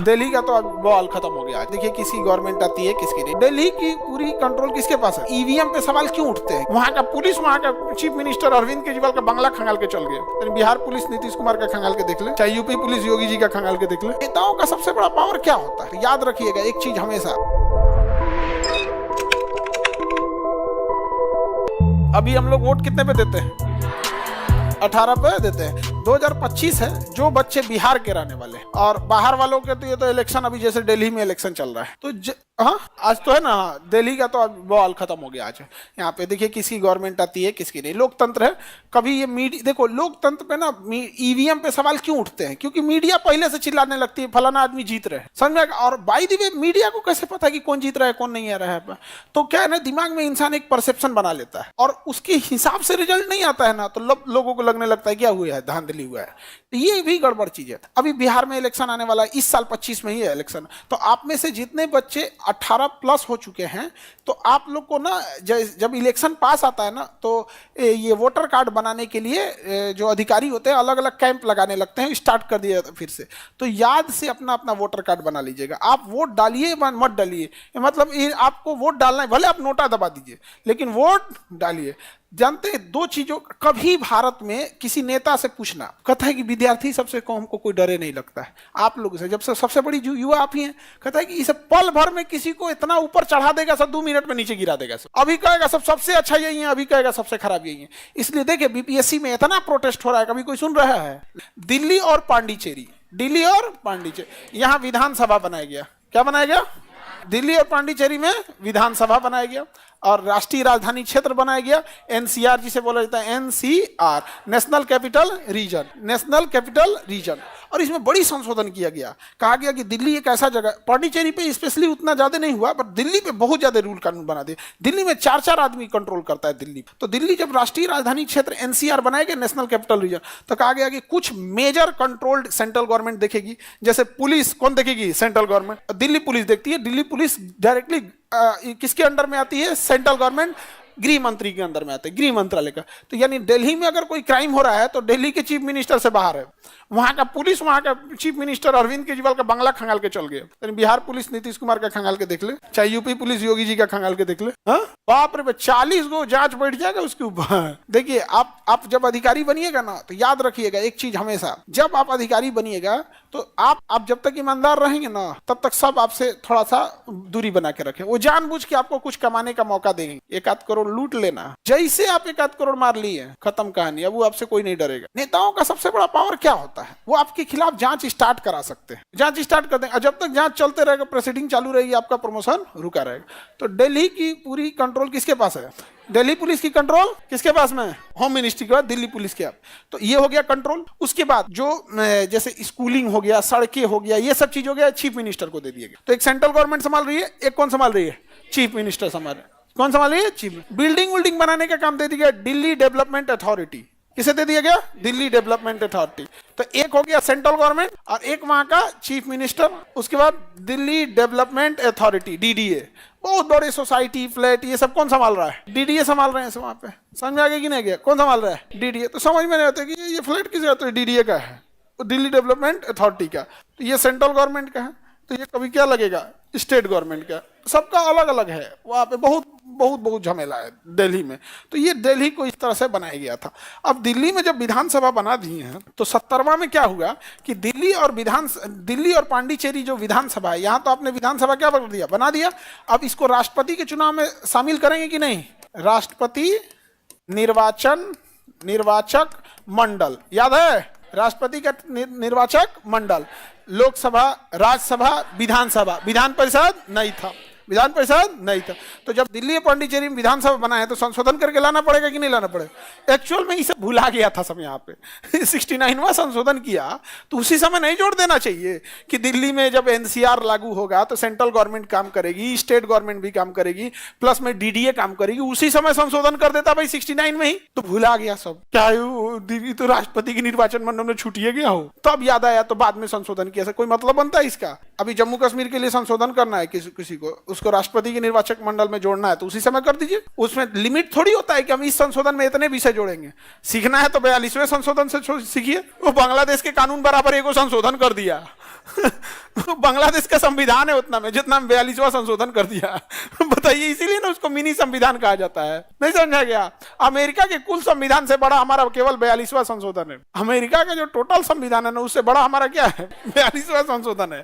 दिल्ली का तो अब बॉल खत्म हो गया। देखिए किसकी गवर्नमेंट आती है किसकी नहीं। दिल्ली की पूरी कंट्रोल किसके पास है? ईवीएम पे सवाल क्यों उठते हैं? वहाँ का पुलिस, वहाँ का चीफ मिनिस्टर अरविंद केजरीवाल का बंगला खंगाल के चल गए। बिहार पुलिस नीतीश कुमार का खंगाल के देख ले, चाहे यूपी पुलिस योगी जी का खंगाल के देख ले। नेताओं का सबसे बड़ा पावर क्या होता है? याद रखिएगा एक चीज हमेशा, अभी हम लोग वोट कितने पे देते हैं? 18 पे देते हैं। 2025 है, जो बच्चे बिहार के रहने वाले और बाहर वालों के तो ये तो इलेक्शन, अभी जैसे दिल्ली में इलेक्शन चल रहा है तो हाँ आज तो है ना, दिल्ली का तो अब बॉल खत्म हो गया। आज यहाँ पे देखिए किसकी गवर्नमेंट आती है किसकी नहीं। लोकतंत्र है, कभी ये मीडिया, देखो लोकतंत्र पे ना ईवीएम पे सवाल क्यों उठते हैं? क्योंकि मीडिया पहले से चिल्लाने लगती है फलाना आदमी जीत रहे हैं, समझ में। और बाय द वे मीडिया को कैसे पता कि कौन जीत रहा है कौन नहीं आ रहा है? तो क्या है ना, दिमाग में इंसान एक परसेप्शन बना लेता है और उसके हिसाब से रिजल्ट नहीं आता है ना, तो लोगों को लगने लगता है क्या हुआ है, धांधली हुआ है। तो ये भी गड़बड़ चीज है। अभी बिहार में इलेक्शन आने वाला है, इस साल 25 में ही है इलेक्शन। तो आप में से जितने बच्चे 18 प्लस हो चुके हैं, तो आप लोग को ना जब इलेक्शन पास आता है ना, तो ये वोटर कार्ड बनाने के लिए जो अधिकारी होते हैं अलग अलग कैंप लगाने लगते हैं, स्टार्ट कर दिया फिर से। तो याद से अपना अपना वोटर कार्ड बना लीजिएगा। आप वोट डालिए मत डालिए, मतलब आपको वोट डालना है, भले आप नोटा दबा दीजिए लेकिन वोट डालिए। जानते हैं दो चीजों, कभी भारत में किसी नेता से पूछना, कहता है कि विद्यार्थी सबसे कौम को कोई डरे नहीं लगता है आप लोगों से, जब से सबसे बड़ी युवा आप ही हैं। कहता है कि इसे पल भर में किसी को इतना ऊपर चढ़ा देगा, सब 2 मिनट में नीचे गिरा देगा। सब अभी कहेगा सब सबसे अच्छा यही है, अभी कहेगा सबसे खराब यही है। इसलिए देखिए बीपीएससी में इतना प्रोटेस्ट हो रहा है, कभी कोई सुन रहा है? दिल्ली और पांडिचेरी, दिल्ली और पांडिचेरी, यहाँ विधानसभा बनाया गया। क्या बनाया गया? दिल्ली और पांडिचेरी में विधानसभा बनाया गया और राष्ट्रीय राजधानी क्षेत्र बनाया गया, एनसीआर जिसे बोला जाता है, NCR, national capital region, national capital region. और इसमें बड़ी संशोधन किया गया, कहा गया कि दिल्ली एक ऐसा जगह, पांडिचेरी पे स्पेशली उतना ज्यादा नहीं हुआ, पर दिल्ली पे बहुत ज्यादा रूल कानून बना दिए। दिल्ली में 4 आदमी कंट्रोल करता है दिल्ली। तो दिल्ली जब राष्ट्रीय राजधानी क्षेत्र एनसीआर बनाया गया, नेशनल कैपिटल रीजन, तो कहा गया कि कुछ मेजर कंट्रोल्ड सेंट्रल गवर्नमेंट देखेगी। जैसे पुलिस कौन देखेगी? सेंट्रल गवर्नमेंट, दिल्ली पुलिस देखती है। दिल्ली पुलिस डायरेक्टली किसके अंडर में आती है? सेंट्रल गवर्नमेंट, गृह मंत्री के अंदर में आते हैं, गृह मंत्रालय का। तो यानी दिल्ली में अगर कोई क्राइम हो रहा है तो दिल्ली के चीफ मिनिस्टर से बाहर है। वहां का पुलिस, वहां का चीफ मिनिस्टर अरविंद केजरीवाल का बंगला खंगाल के चल गए। बिहार पुलिस नीतीश कुमार का खंगाल के देख ले, चाहे यूपी पुलिस योगी जी का खंगाल के देख ले। हाँ बाप रे, 40 गो जांच बैठ जाएगा उसके ऊपर। देखिए आप जब अधिकारी बनिएगा ना, तो याद रखिएगा एक चीज हमेशा, जब आप अधिकारी बनिएगा तो आप जब तक ईमानदार रहेंगे ना, तब तक सब आपसे थोड़ा सा दूरी बना के रखें। वो जानबूझ के आपको कुछ कमाने का मौका देंगे, 1-8 करोड़ लूट लेना। जैसे आप 1-8 करोड़ मार लिए, खत्म कहानी। अब वो आपसे कोई नहीं डरेगा। नेताओं का सबसे बड़ा पावर क्या होता है? वो आपके खिलाफ जांच स्टार्ट करा सकते हैं, जांच स्टार्ट कर देंगे। जब तक जांच चलते रहेगा, प्रोसीडिंग चालू रहेगी, आपका प्रमोशन रुका रहेगा। तो दिल्ली की पूरी कंट्रोल किसके पास है? दिल्ली पुलिस की कंट्रोल किसके पास में? होम मिनिस्ट्री के बाद दिल्ली पुलिस के। तो ये हो गया कंट्रोल। उसके बाद जो जैसे स्कूलिंग हो गया, सड़कें हो गया, ये सब चीज हो गया, चीफ मिनिस्टर को दे दिया गया। तो एक सेंट्रल गवर्नमेंट संभाल रही है, एक कौन संभाल रही है? चीफ मिनिस्टर संभाल रहे हैं। कौन संभाल रही है? चीफ। बिल्डिंग बनाने का काम दे दिया गया दिल्ली डेवलपमेंट अथॉरिटी। किसे दे दिया गया? Delhi development authority. तो एक हो गया सेंट्रल गवर्नमेंट और एक वहां का चीफ मिनिस्टर। उसके बाद दिल्ली डेवलपमेंट अथॉरिटी, डीडीए। बहुत बड़े सोसाइटी, फ्लैट, ये सब कौन संभाल रहा है? डीडीए संभाल रहे हैं। वहां पे समझ में आ गया कि नहीं गया? कौन संभाल रहा है? डीडीए। तो समझ में नहीं आता कि ये फ्लैट किसका? तो डीडीए का है, दिल्ली डेवलपमेंट अथॉरिटी का। तो ये सेंट्रल गवर्नमेंट का है, तो ये कभी क्या लगेगा? स्टेट गवर्नमेंट का। सबका अलग अलग है। वहां पे बहुत झमेला है दिल्ली में। तो ये दिल्ली को इस तरह से बनाया गया था। अब दिल्ली में जब विधानसभा बना दी है, तो 70वां में क्या हुआ कि दिल्ली और पांडिचेरी जो विधानसभा है, यहाँ तो आपने विधानसभा क्या कर दिया? बना दिया। अब इसको राष्ट्रपति के चुनाव में शामिल करेंगे कि नहीं? राष्ट्रपति निर्वाचक मंडल, याद है? राष्ट्रपति का निर्वाचक मंडल, लोकसभा, राज्यसभा, विधानसभा, विधान परिषद नहीं था। विधान परिषद नहीं था। तो जब दिल्ली और पांडिचेरी में विधानसभा बना है, तो संशोधन करके लाना पड़ेगा कि नहीं लाना पड़ेगा? एक्चुअल में इसे भुला गया था सब यहाँ पे 69वां संशोधन किया, तो उसी समय नहीं जोड़ देना चाहिए कि दिल्ली में जब एनसीआर लागू होगा तो सेंट्रल गवर्नमेंट काम करेगी, स्टेट गवर्नमेंट भी काम करेगी, प्लस में डीडीए काम करेगी। उसी समय संशोधन कर देता भाई 69 में ही, तो भुला गया सब। क्या दिल्ली तो राष्ट्रपति की निर्वाचन मंडल में छूटिए गया हो, तब याद आया, तो बाद में संशोधन किया। कोई मतलब बनता है इसका? अभी जम्मू कश्मीर के लिए संशोधन करना है किसी को, उसको राष्ट्रपति के निर्वाचक मंडल में जोड़ना है तो उसी समय कर दीजिए। उसमें लिमिट थोड़ी होता है कि हम इस संशोधन में इतने विषय जोड़ेंगे। सीखना है तो 42वें संशोधन से सीखिए। वो बांग्लादेश के कानून बराबर एगो संशोधन कर दिया। बांग्लादेश का संविधान है उतना में जितना में 42वां संशोधन कर दिया। बताइए, इसीलिए ना उसको मिनी संविधान कहा जाता है। नहीं समझा गया? अमेरिका के कुल संविधान से बड़ा हमारा केवल 42वां संशोधन है। अमेरिका का जो टोटल संविधान है ना उससे बड़ा हमारा क्या है? 42वां संशोधन है।